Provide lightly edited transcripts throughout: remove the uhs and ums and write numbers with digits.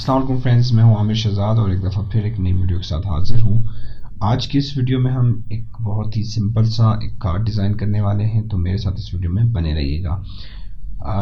अस्सलाम वालेकुम फ्रेंड्स, मैं हूं आमिर शहजाद और एक दफ़ा फिर एक नई वीडियो के साथ हाजिर हूं। आज की इस वीडियो में हम एक बहुत ही सिंपल सा एक कार्ड डिज़ाइन करने वाले हैं, तो मेरे साथ इस वीडियो में बने रहिएगा।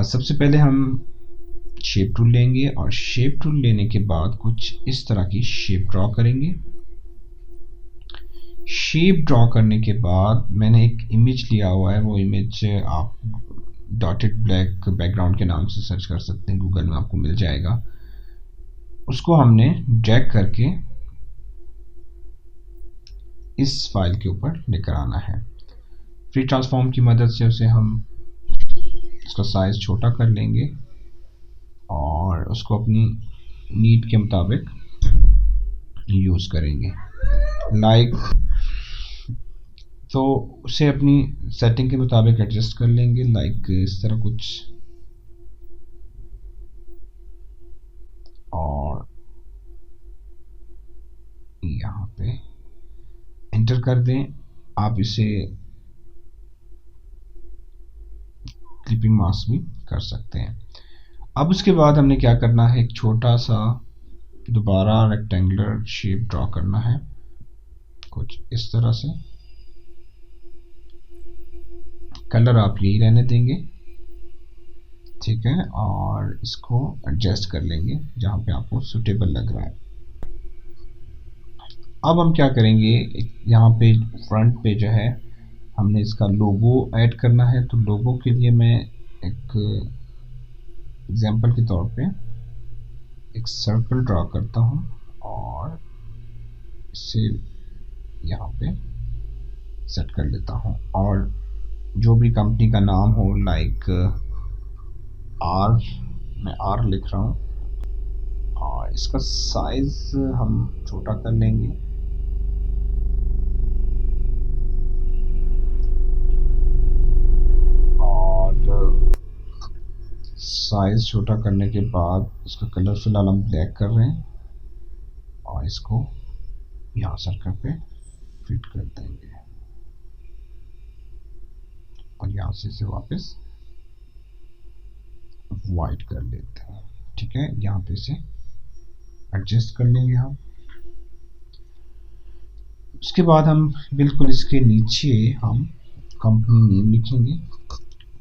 सबसे पहले हम शेप टूल लेंगे और शेप टूल लेने के बाद कुछ इस तरह की शेप ड्रॉ करेंगे। शेप ड्रॉ करने के बाद मैंने एक इमेज लिया हुआ है, वो इमेज आप डॉटेड ब्लैक बैकग्राउंड के नाम से सर्च कर सकते हैं, गूगल में आपको मिल जाएगा। उसको हमने ड्रैग करके इस फाइल के ऊपर लेकर आना है। फ्री ट्रांसफॉर्म की मदद से उसे हम उसका साइज छोटा कर लेंगे और उसको अपनी नीड के मुताबिक यूज करेंगे। तो उसे अपनी सेटिंग के मुताबिक एडजस्ट कर लेंगे, इस तरह कुछ। और यहाँ पे एंटर कर दें। आप इसे क्लिपिंग मास्क भी कर सकते हैं। अब उसके बाद हमने क्या करना है, एक छोटा सा दोबारा रेक्टेंगुलर शेप ड्रॉ करना है, कुछ इस तरह से। कलर आप यही रहने देंगे, ठीक है, और इसको एडजस्ट कर लेंगे जहाँ पे आपको सुटेबल लग रहा है। अब हम क्या करेंगे, यहाँ पे फ्रंट पे जो है हमने इसका लोगो ऐड करना है। तो लोगो के लिए मैं एक एग्जांपल के तौर पे एक सर्कल ड्रॉ करता हूँ और इसे यहाँ पे सेट कर लेता हूँ। और जो भी कंपनी का नाम हो, मैं आर लिख रहा हूँ, और इसका साइज हम छोटा कर लेंगे। साइज छोटा करने के बाद इसका कलर फिलहाल हम ब्लैक कर रहे हैं और इसको यहाँ सर्कल पे फिट कर देंगे और यहाँ से इसे वापस वाइट कर लेते हैं, ठीक है। यहाँ पे इसे एडजस्ट कर लेंगे हम। उसके बाद हम बिल्कुल इसके नीचे हम कंपनी नेम लिखेंगे।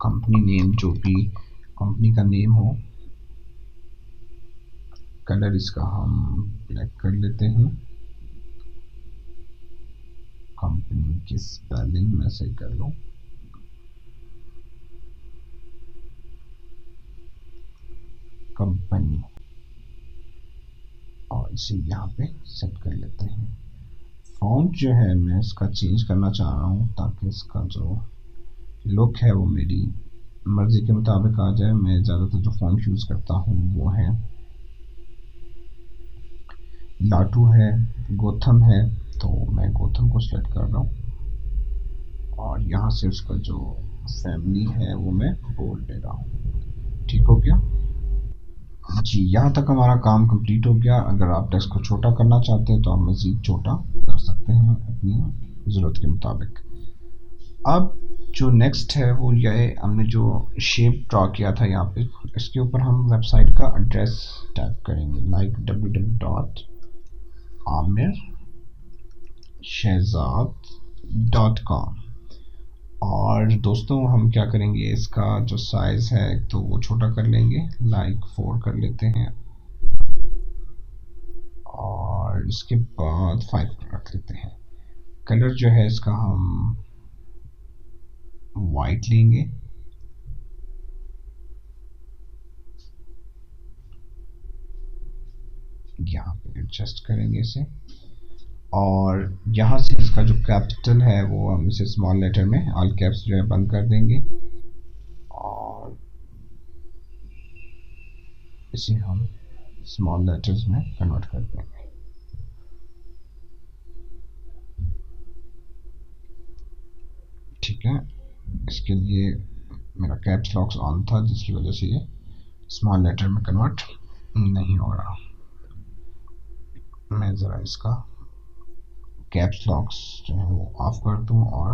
कंपनी नेम, जो भी कंपनी का नेम हो। कलर इसका हम ब्लैक कर लेते हैं। कंपनी की स्पेलिंग में से कर लो, कंपनी, और इसे यहाँ पे सेट कर लेते हैं। फॉन्ट जो है मैं इसका चेंज करना चाह रहा हूँ ताकि इसका जो लुक है वो मेरी मर्जी के मुताबिक आ जाए। मैं ज़्यादातर जो फॉन्ट यूज़ करता हूँ वो है लाटू है, गोथम है, तो मैं गोथम को सेलेक्ट कर रहा हूँ और यहाँ से उसका जो फैमिली है वो मैं बोल दे रहा हूँ। ठीक हो गया जी, यहाँ तक हमारा काम कंप्लीट हो गया। अगर आप टेक्स्ट को छोटा करना चाहते हैं तो आप मज़ीद छोटा कर सकते हैं अपनी ज़रूरत के मुताबिक। अब जो नेक्स्ट है वो यह है, हमने जो शेप ड्रॉ किया था यहाँ पे, इसके ऊपर हम वेबसाइट का एड्रेस टाइप करेंगे, www.amirshehzad.com। और दोस्तों हम क्या करेंगे, इसका जो साइज़ है तो वो छोटा कर लेंगे, 4 कर लेते हैं और इसके बाद 5 रख लेते हैं। कलर जो है इसका हम वाइट लेंगे, यहाँ पे एडजस्ट करेंगे इसे, और यहाँ से इसका जो कैपिटल है वो हम इसे स्मॉल लेटर में, ऑल कैप्स जो है बंद कर देंगे और इसे हम स्मॉल लेटर्स में कन्वर्ट कर देंगे। ठीक है, इसके लिए मेरा कैप्स लॉक्स ऑन था जिसकी वजह से ये स्मॉल लेटर में कन्वर्ट नहीं हो रहा। मैं ज़रा इसका कैप्स लॉक्स जो है वो ऑफ कर दूँ और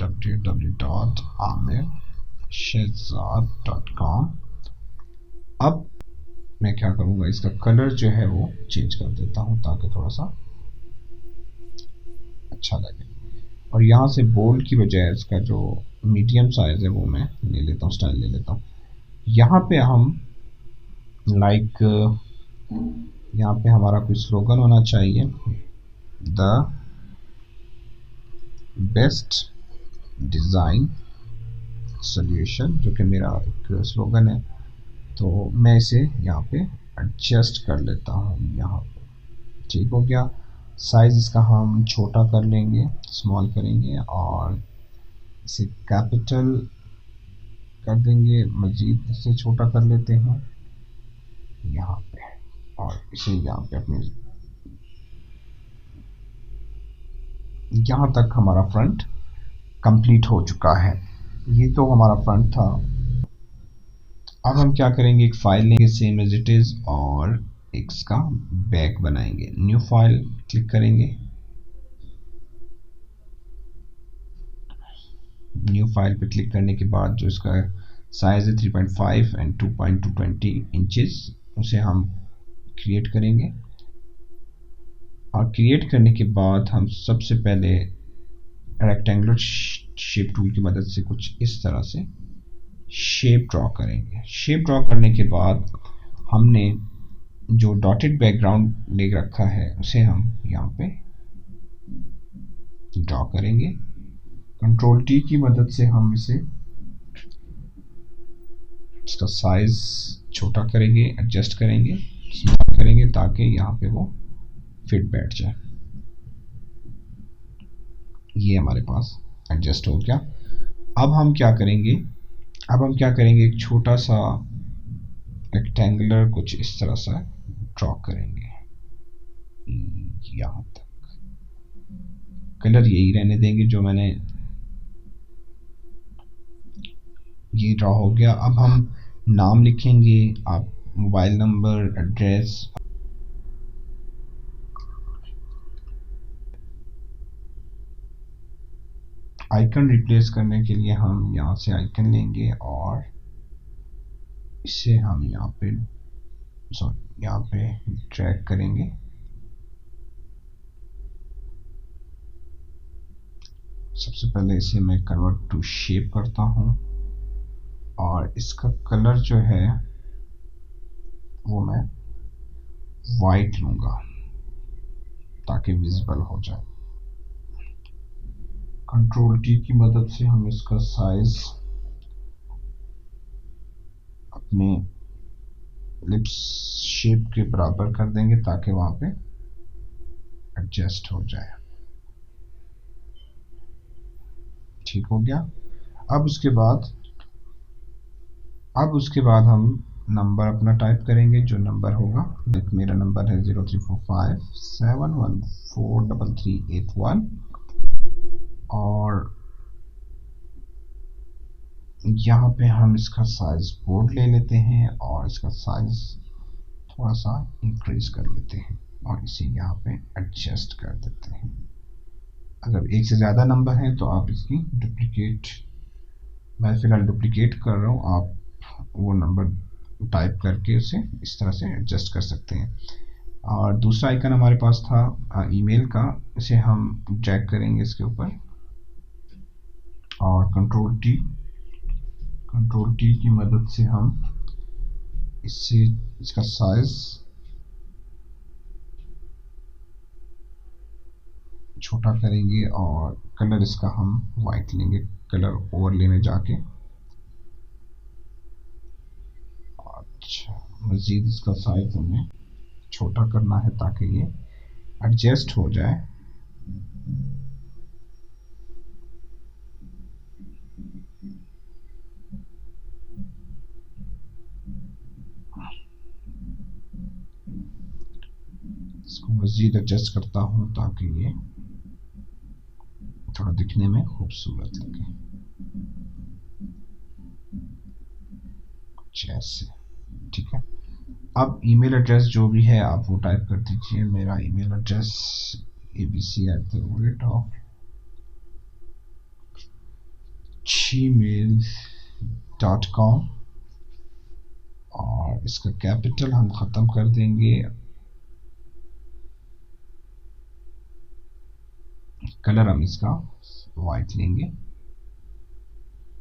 www.amirshehzad.com। अब मैं क्या करूँगा, इसका कलर जो है वो चेंज कर देता हूँ ताकि थोड़ा सा अच्छा लगे। और यहाँ से बोल्ड की बजाय इसका जो मीडियम साइज है वो मैं ले लेता हूँ, स्टाइल ले लेता हूँ। यहाँ पे हम लाइक यहाँ पे हमारा कोई स्लोगन होना चाहिए, द बेस्ट डिज़ाइन सोल्यूशन, जो कि मेरा एक स्लोगन है। तो मैं इसे यहाँ पे एडजस्ट कर लेता हूँ यहाँ पे। ठीक हो गया। साइज़ इसका हम छोटा कर लेंगे, स्मॉल करेंगे और इसे कैपिटल कर देंगे, मज़ीद इसे छोटा कर लेते हैं यहाँ पे, और इसे यहाँ पे अपने यहाँ तक हमारा फ्रंट कंप्लीट हो चुका है। ये तो हमारा फ्रंट था। अब हम क्या करेंगे, एक फाइल लेंगे सेम एज इट इज़ और इसका बैक बनाएंगे। न्यू फाइल क्लिक करेंगे। न्यू फाइल पे क्लिक करने के बाद जो इसका साइज़ है 3.5 एंड 2.220 इंचेस, उसे हम क्रिएट करेंगे। और क्रिएट करने के बाद हम सबसे पहले रेक्टेंगुलर शेप टूल की मदद से कुछ इस तरह से शेप ड्रॉ करेंगे। शेप ड्रॉ करने के बाद हमने जो डॉटेड बैकग्राउंड ले रखा है उसे हम यहाँ पे ड्रॉ करेंगे। कंट्रोल टी की मदद से हम इसका साइज छोटा करेंगे, एडजस्ट करेंगे, स्मॉल करेंगे ताकि यहाँ पे वो फिट बैठ जाए। ये हमारे पास एडजस्ट हो गया। अब हम क्या करेंगे, एक छोटा सा रेक्टेंगुलर कुछ इस तरह सा ड्रॉ करेंगे यहाँ तक। कलर यही रहने देंगे जो मैंने, ये ड्रॉ हो गया। अब हम नाम लिखेंगे, आप mobile number, address, icon replace करने के लिए हम यहाँ से आइकन लेंगे और इसे हम यहाँ पे ड्रैग करेंगे। सबसे पहले इसे मैं कन्वर्ट टू शेप करता हूँ और इसका कलर जो है वो मैं वाइट लूँगा ताकि विजिबल हो जाए। कंट्रोल टी की मदद से हम इसका साइज अपने लिप्स शेप के बराबर कर देंगे ताकि वहाँ पे एडजस्ट हो जाए। ठीक हो गया। अब उसके बाद हम नंबर अपना टाइप करेंगे। जो नंबर होगा, मेरा नंबर है 0345714381 और यहाँ पे हम इसका साइज बोर्ड ले लेते हैं और इसका साइज थोड़ा सा इंक्रीज कर लेते हैं और इसे यहाँ पे एडजस्ट कर देते हैं। अगर एक से ज़्यादा नंबर हैं तो आप इसकी डुप्लीकेट, मैं फिलहाल डुप्लीकेट कर रहा हूँ, आप वो नंबर टाइप करके उसे इस तरह से एडजस्ट कर सकते हैं। और दूसरा आइकन हमारे पास था ईमेल का, इसे हम ड्रैग करेंगे इसके ऊपर और कंट्रोल टी की मदद से हम इसका साइज छोटा करेंगे और कलर इसका हम वाइट लेंगे, कलर ओवरले में जाके। अच्छा, मज़ीद इसका साइज हमें छोटा करना है ताकि ये एडजस्ट हो जाए। इसको मज़ीद एडजस्ट करता हूँ ताकि ये थोड़ा दिखने में खूबसूरत लगे, जैसे। ठीक है। अब ईमेल एड्रेस जो भी है आप वो टाइप कर दीजिए। मेरा ईमेल एड्रेस abc@gmail.com और इसका कैपिटल हम ख़त्म कर देंगे, कलर हम इसका वाइट लेंगे,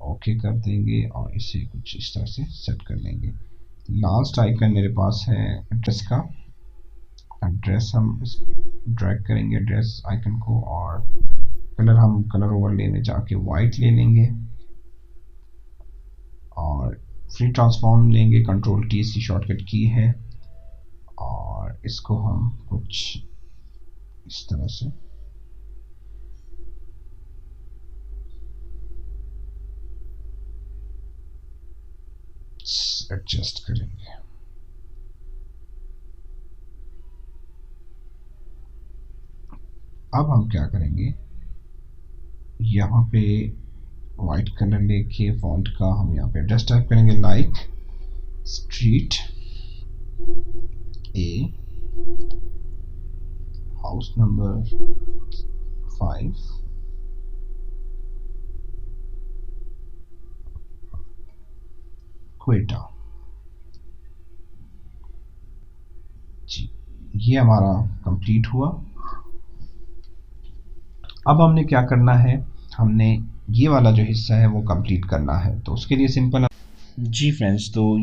ओके कर देंगे और इसे कुछ इस तरह से सेट कर लेंगे। लास्ट आइकन मेरे पास है एड्रेस का, एड्रेस हम ड्रैग करेंगे एड्रेस आइकन को, और कलर हम कलर ओवरले में जाके वाइट ले लेंगे और फ्री ट्रांसफॉर्म लेंगे, कंट्रोल टी इसकी शॉर्टकट की है, और इसको हम कुछ इस तरह से एडजस्ट करेंगे। अब हम क्या करेंगे, यहाँ पे वाइट कलर लेके फॉन्ट का हम यहाँ पे एड्रेस टाइप करेंगे, लाइक स्ट्रीट ए, हाउस नंबर 5, क्वेटा। जी, ये हमारा कंप्लीट हुआ। अब हमने क्या करना है, हमने ये वाला जो हिस्सा है वो कंप्लीट करना है, तो उसके लिए सिंपल। जी फ्रेंड्स, तो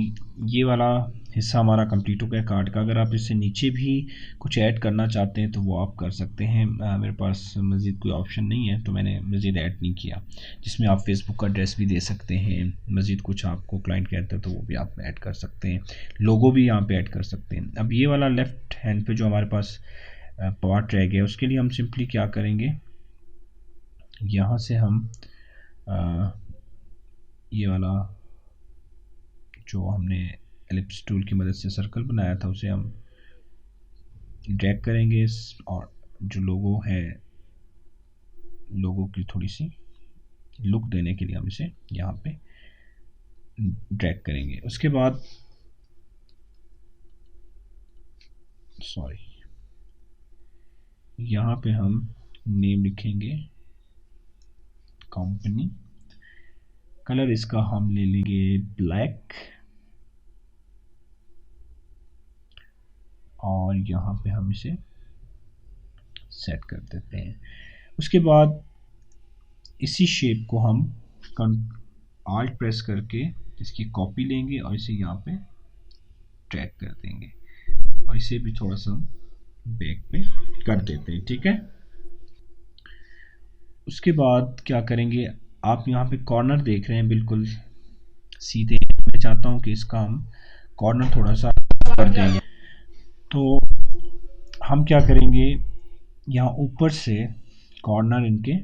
ये वाला हिस्सा हमारा कंप्लीट हो गया कार्ड का। अगर आप इससे नीचे भी कुछ ऐड करना चाहते हैं तो वो आप कर सकते हैं। मेरे पास मज़ीद कोई ऑप्शन नहीं है तो मैंने मज़ीद ऐड नहीं किया, जिसमें आप फेसबुक का एड्रेस भी दे सकते हैं, मज़ीद कुछ आपको क्लाइंट कहते हैं तो वो भी आप ऐड कर सकते हैं, लोगो भी यहाँ पे ऐड कर सकते हैं। अब ये वाला लेफ़्ट हैंड पे जो हमारे पास पार्ट रह गया, उसके लिए हम सिंपली क्या करेंगे, यहाँ से हम ये वाला जो हमने एलिप्स टूल की मदद से सर्कल बनाया था उसे हम ड्रैग करेंगे, और जो लोगो है, लोगो की थोड़ी सी लुक देने के लिए हम इसे यहाँ पे ड्रैग करेंगे। उसके बाद यहाँ पे हम नेम लिखेंगे कंपनी, कलर इसका हम ले लेंगे ब्लैक, और यहाँ पे हम इसे सेट कर देते हैं। उसके बाद इसी शेप को हम आल्ट प्रेस करके इसकी कॉपी लेंगे और इसे यहाँ पे ड्रैग कर देंगे, और इसे भी थोड़ा सा बैक पे कर देते हैं, ठीक है। उसके बाद क्या करेंगे, आप यहाँ पे कॉर्नर देख रहे हैं बिल्कुल सीधे, मैं चाहता हूँ कि इसका हम कॉर्नर थोड़ा सा कर देंगे, तो हम क्या करेंगे, यहाँ ऊपर से कॉर्नर इनके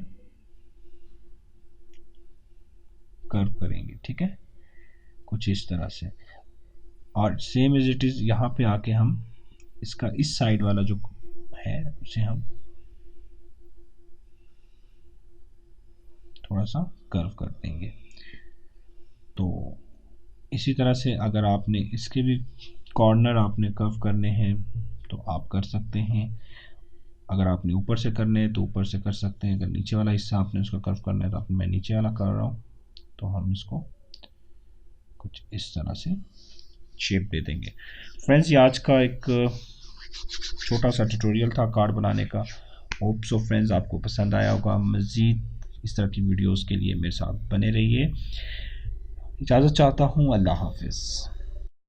कर्व करेंगे, ठीक है, कुछ इस तरह से, और सेम एज इट इज़ यहाँ पे आके हम इसका इस साइड वाला जो है उसे हम थोड़ा सा कर्व कर देंगे। तो इसी तरह से अगर आपने इसके भी कॉर्नर आपने कर्व करने हैं तो आप कर सकते हैं, अगर आपने ऊपर से करने हैं तो ऊपर से कर सकते हैं, अगर नीचे वाला हिस्सा आपने उसका कर्व करना है तो मैं नीचे वाला कर रहा हूँ, तो हम इसको कुछ इस तरह से शेप दे देंगे। फ्रेंड्स, ये आज का एक छोटा सा ट्यूटोरियल था कार्ड बनाने का। होप सो फ्रेंड्स आपको पसंद आया होगा। मज़ीद इस तरह की वीडियोस के लिए मेरे साथ बने रहिए। इजाज़त चाहता हूँ, अल्लाह हाफिज़।